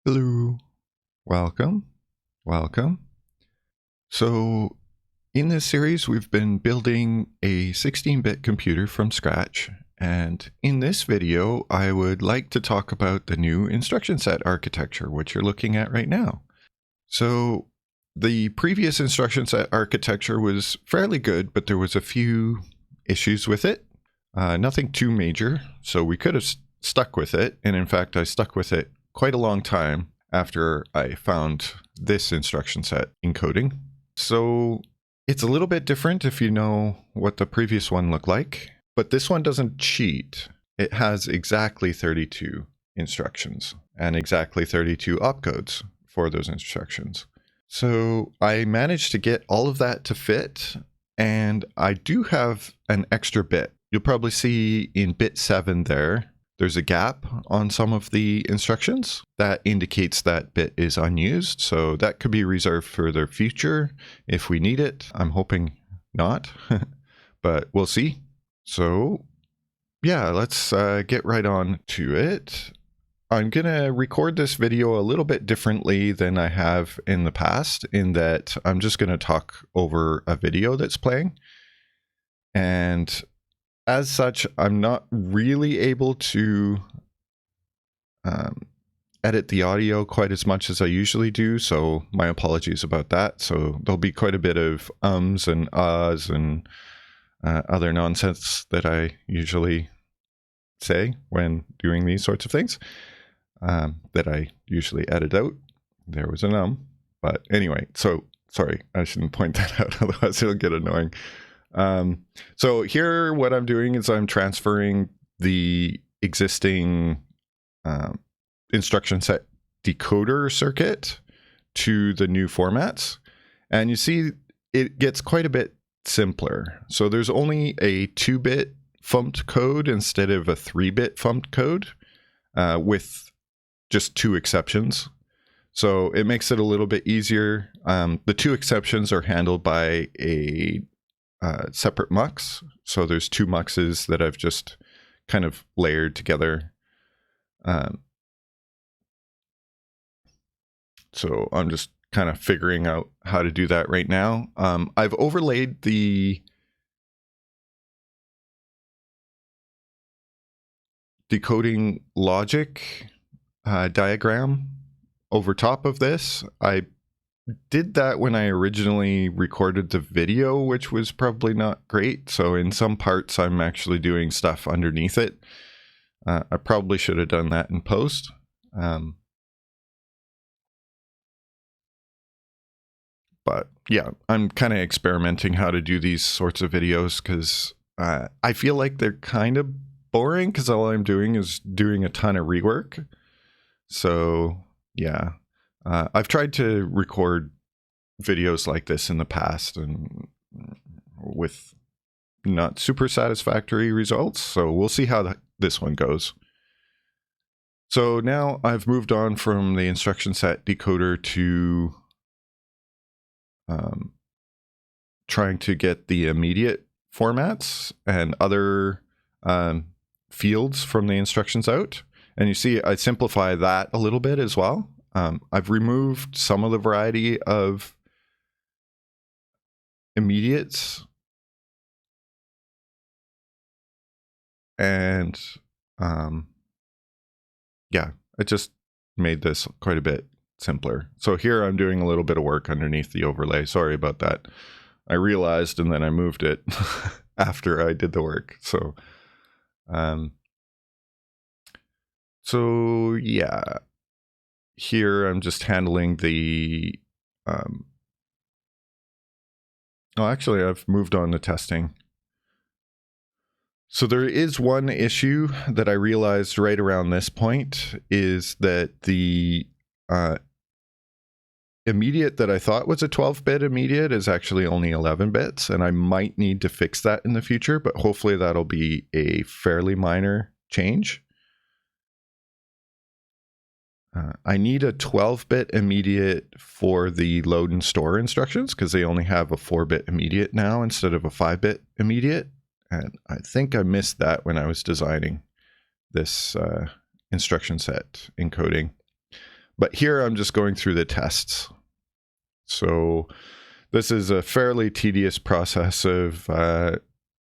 Hello, welcome. So in this series, we've been building a 16-bit computer from scratch. And in this video, I would like to talk about the new instruction set architecture, which you're looking at right now. So the previous instruction set architecture was fairly good, but there was a few issues with it. Nothing too major, so we could have stuck with it. And in fact, I stuck with it quite a long time after I found this instruction set encoding. So it's a little bit different if you know what the previous one looked like, but this one doesn't cheat. It has exactly 32 instructions and exactly 32 opcodes for those instructions. So I managed to get all of that to fit, and I do have an extra bit. You'll probably see in bit 7 there's a gap on some of the instructions that indicates that bit is unused. So that could be reserved for the future if we need it. I'm hoping not, but we'll see. So yeah, let's get right on to it. I'm going to record this video a little bit differently than I have in the past, in that I'm just going to talk over a video that's playing. And as such, I'm not really able to edit the audio quite as much as I usually do, so my apologies about that. So there'll be quite a bit of ums and ahs and other nonsense that I usually say when doing these sorts of things that I usually edit out. There was an but anyway, so sorry, I shouldn't point that out, otherwise it'll get annoying. So here what I'm doing is I'm transferring the existing instruction set decoder circuit to the new formats. And you see it gets quite a bit simpler. So there's only a 2-bit fumped code instead of a 3-bit fumped code with just 2 exceptions. So it makes it a little bit easier. The 2 exceptions are handled by a separate mux. So there's 2 muxes that I've just kind of layered together. So I'm just kind of figuring out how to do that right now. I've overlaid the decoding logic diagram over top of this. I did that when I originally recorded the video, which was probably not great. So in some parts, I'm actually doing stuff underneath it. I probably should have done that in post. But yeah, I'm kind of experimenting how to do these sorts of videos because I feel like they're kind of boring because all I'm doing is doing a ton of rework. So yeah. I've tried to record videos like this in the past and with not super satisfactory results. So we'll see how this one goes. So now I've moved on from the instruction set decoder to trying to get the immediate formats and other fields from the instructions out. And you see I simplify that a little bit as well. I've removed some of the variety of immediates, and yeah, I just made this quite a bit simpler. So here I'm doing a little bit of work underneath the overlay. Sorry about that. I realized and then I moved it after I did the work. So yeah, here I'm just handling the actually I've moved on to testing. So there is one issue that I realized right around this point, is that the immediate that I thought was a 12-bit immediate is actually only 11 bits, and I might need to fix that in the future, but hopefully that'll be a fairly minor change. I need a 12-bit immediate for the load and store instructions because they only have a 4-bit immediate now instead of a 5-bit immediate. And I think I missed that when I was designing this instruction set encoding. But here I'm just going through the tests. So this is a fairly tedious process of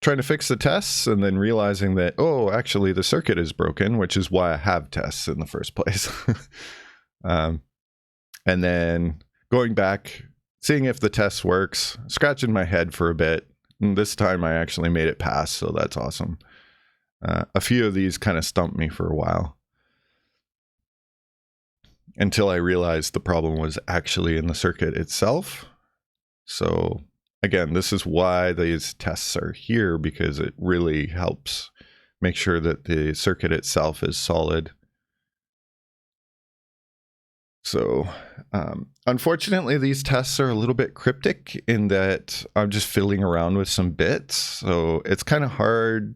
trying to fix the tests and then realizing that, oh, actually the circuit is broken, which is why I have tests in the first place. And then going back, seeing if the test works, scratching my head for a bit. And this time I actually made it pass, so that's awesome. A few of these kind of stumped me for a while, until I realized the problem was actually in the circuit itself. So again, this is why these tests are here, because it really helps make sure that the circuit itself is solid. So unfortunately, these tests are a little bit cryptic in that I'm just fiddling around with some bits. So it's kind of hard,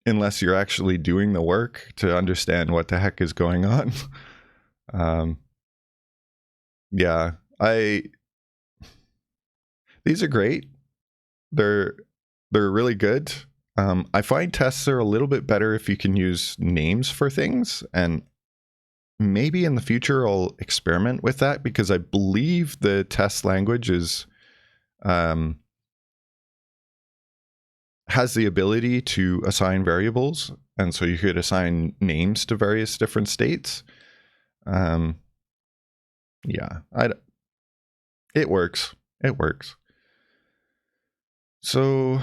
unless you're actually doing the work, to understand what the heck is going on. Yeah, these are great. They're really good. I find tests are a little bit better if you can use names for things, and maybe in the future I'll experiment with that, because I believe the test language is has the ability to assign variables, and so you could assign names to various different states. Yeah, it works. It works. So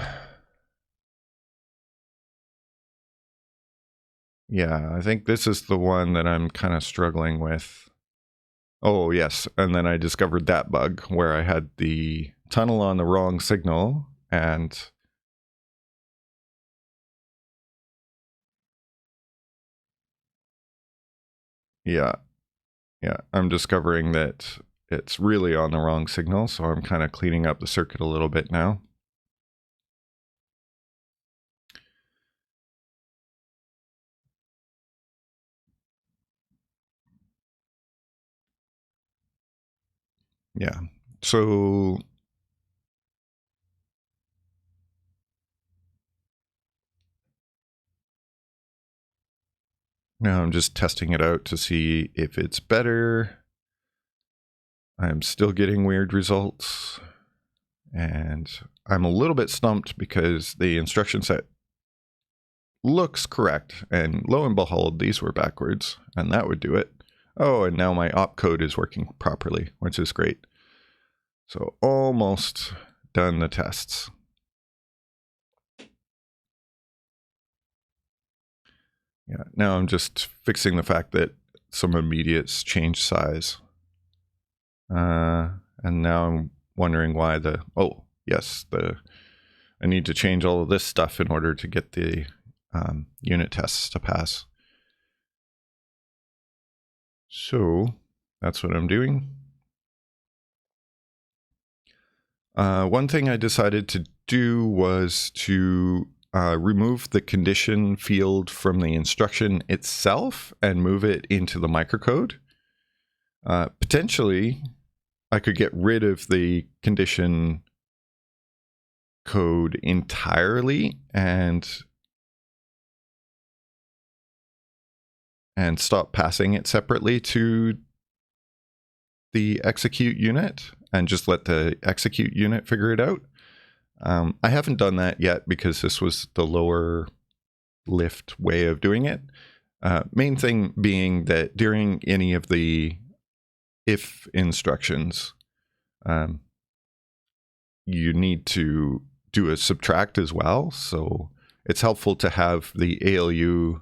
yeah, I think this is the one that I'm kind of struggling with. Oh, yes. And then I discovered that bug where I had the tunnel on the wrong signal, and yeah, I'm discovering that it's really on the wrong signal. So I'm kind of cleaning up the circuit a little bit now. Yeah. So now I'm just testing it out to see if it's better. I'm still getting weird results, and I'm a little bit stumped because the instruction set looks correct, and lo and behold, these were backwards, and that would do it. Oh, and now my opcode is working properly, which is great. So almost done the tests. Yeah, now I'm just fixing the fact that some immediates changed size. And now I'm wondering why oh, yes, I need to change all of this stuff in order to get the unit tests to pass. So that's what I'm doing. One thing I decided to do was to remove the condition field from the instruction itself and move it into the microcode. Potentially, I could get rid of the condition code entirely and stop passing it separately to the execute unit and just let the execute unit figure it out. I haven't done that yet because this was the lower lift way of doing it. Main thing being that during any of the if instructions, you need to do a subtract as well. So it's helpful to have the ALU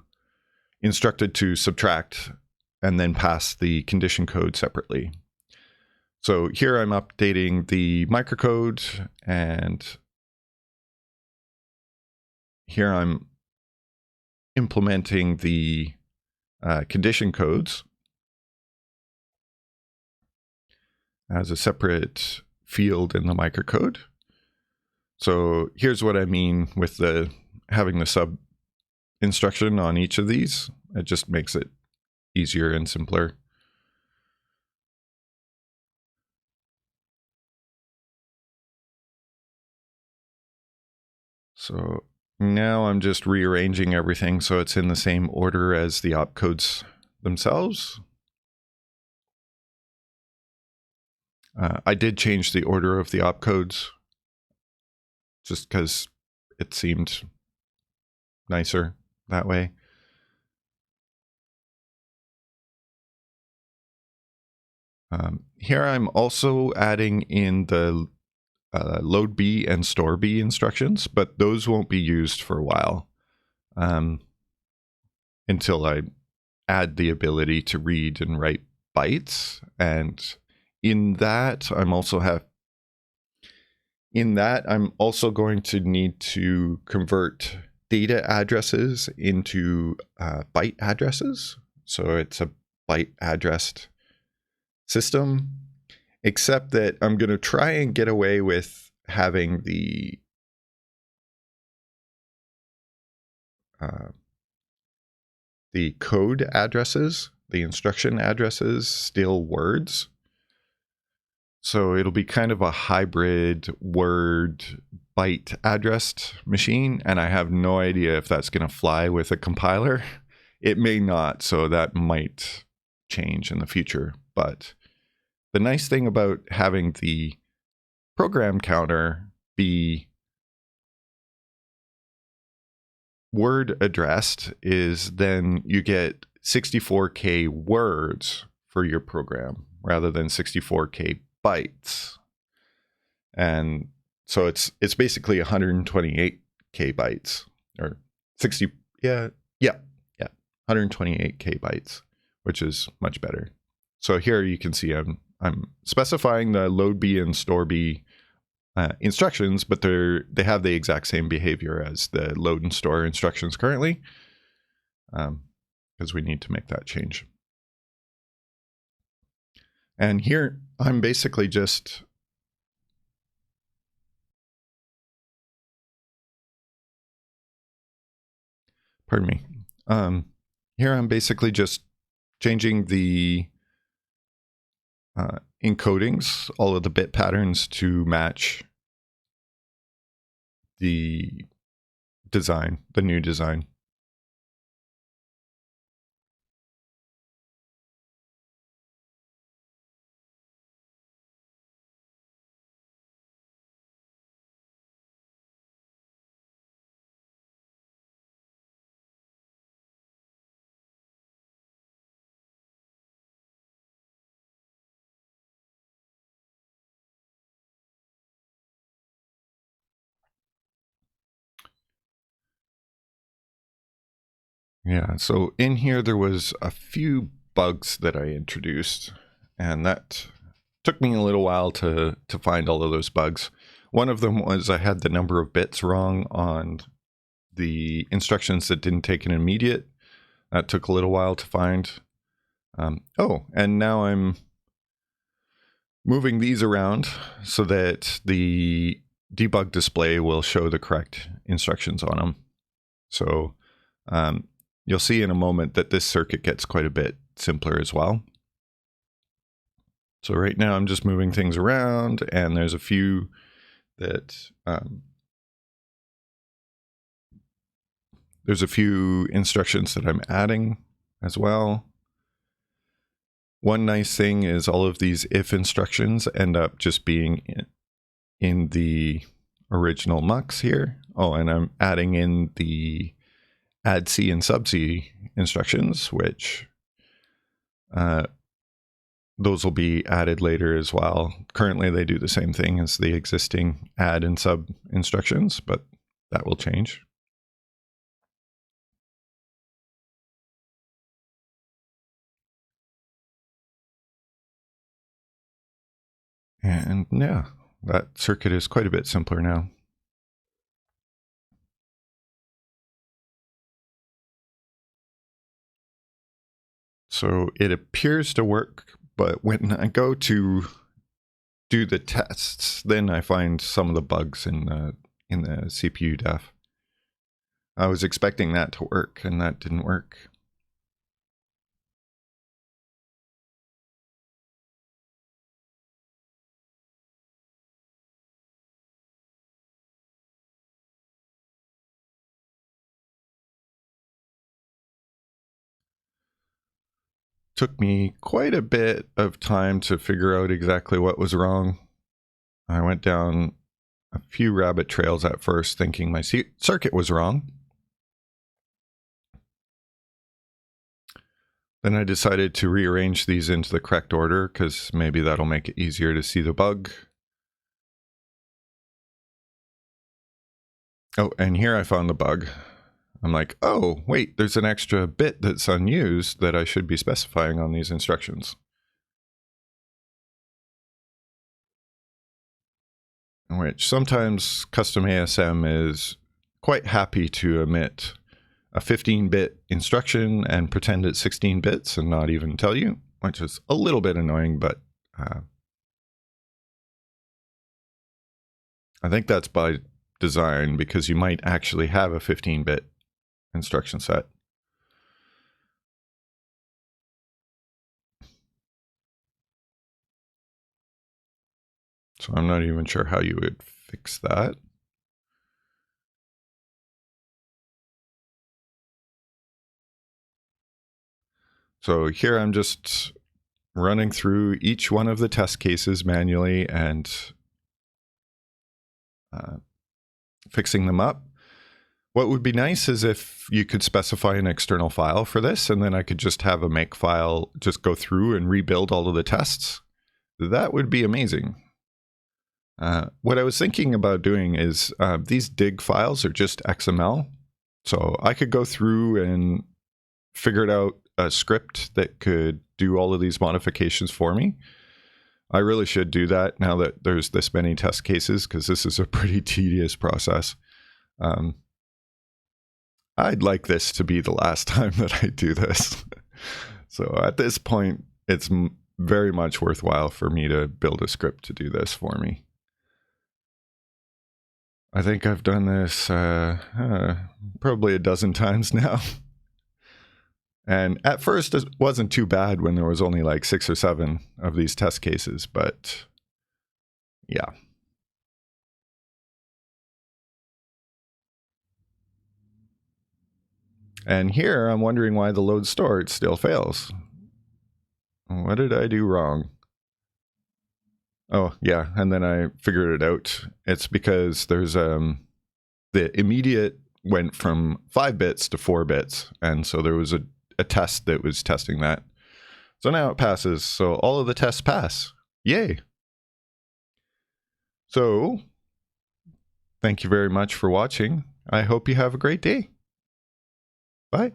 instructed to subtract and then pass the condition code separately. So here I'm updating the microcode, and here I'm implementing the condition codes as a separate field in the microcode. So here's what I mean with having the sub instruction on each of these. It just makes it easier and simpler. So now I'm just rearranging everything so it's in the same order as the opcodes themselves. I did change the order of the opcodes just because it seemed nicer that way. Here I'm also adding in the load B and store B instructions, but those won't be used for a while until I add the ability to read and write bytes. And in that, I'm also going to need to convert data addresses into byte addresses. So it's a byte addressed system, except that I'm going to try and get away with having the code addresses, the instruction addresses, still words. So it'll be kind of a hybrid word byte addressed machine, and I have no idea if that's going to fly with a compiler. It may not, so that might change in the future. But the nice thing about having the program counter be word addressed is then you get 64K words for your program rather than 64K bytes. And so it's basically 128K bytes or 128K bytes, which is much better. So here you can see I'm specifying the load B and store B instructions, but they have the exact same behavior as the load and store instructions currently, because we need to make that change. And here I'm basically just pardon me. Here I'm basically just changing the encodings, all of the bit patterns to match the design, the new design. Yeah, so in here there was a few bugs that I introduced, and that took me a little while to find all of those bugs. One of them was I had the number of bits wrong on the instructions that didn't take an immediate. That took a little while to find. And now I'm moving these around so that the debug display will show the correct instructions on them. So you'll see in a moment that this circuit gets quite a bit simpler as well. So right now I'm just moving things around, and there's a few that there's a few instructions that I'm adding as well. One nice thing is all of these if instructions end up just being in the original mux here. Oh, and I'm adding in the add C and sub C instructions, which those will be added later as well. Currently, they do the same thing as the existing add and sub instructions, but that will change. And yeah, that circuit is quite a bit simpler now. So it appears to work, but when I go to do the tests, then I find some of the bugs in the CPU def. I was expecting that to work, and that didn't work. Took me quite a bit of time to figure out exactly what was wrong. I went down a few rabbit trails at first thinking my circuit was wrong. Then I decided to rearrange these into the correct order because maybe that'll make it easier to see the bug. Oh, and here I found the bug. I'm like, oh, wait, there's an extra bit that's unused that I should be specifying on these instructions. Which sometimes custom ASM is quite happy to omit a 15-bit instruction and pretend it's 16 bits and not even tell you, which is a little bit annoying, but I think that's by design because you might actually have a 15-bit instruction set. So I'm not even sure how you would fix that. So here I'm just running through each one of the test cases manually and fixing them up. What would be nice is if you could specify an external file for this, and then I could just have a make file, just go through and rebuild all of the tests. That would be amazing. What I was thinking about doing is these dig files are just XML. So I could go through and figure out a script that could do all of these modifications for me. I really should do that now that there's this many test cases because this is a pretty tedious process. I'd like this to be the last time that I do this. So at this point, it's very much worthwhile for me to build a script to do this for me. I think I've done this probably a dozen times now. And at first, it wasn't too bad when there was only like 6 or 7 of these test cases, but yeah. And here, I'm wondering why the load stored still fails. What did I do wrong? Oh, yeah, and then I figured it out. It's because there's the immediate went from 5 bits to 4 bits, and so there was a test that was testing that. So now it passes, so all of the tests pass. Yay! So, thank you very much for watching. I hope you have a great day. Bye.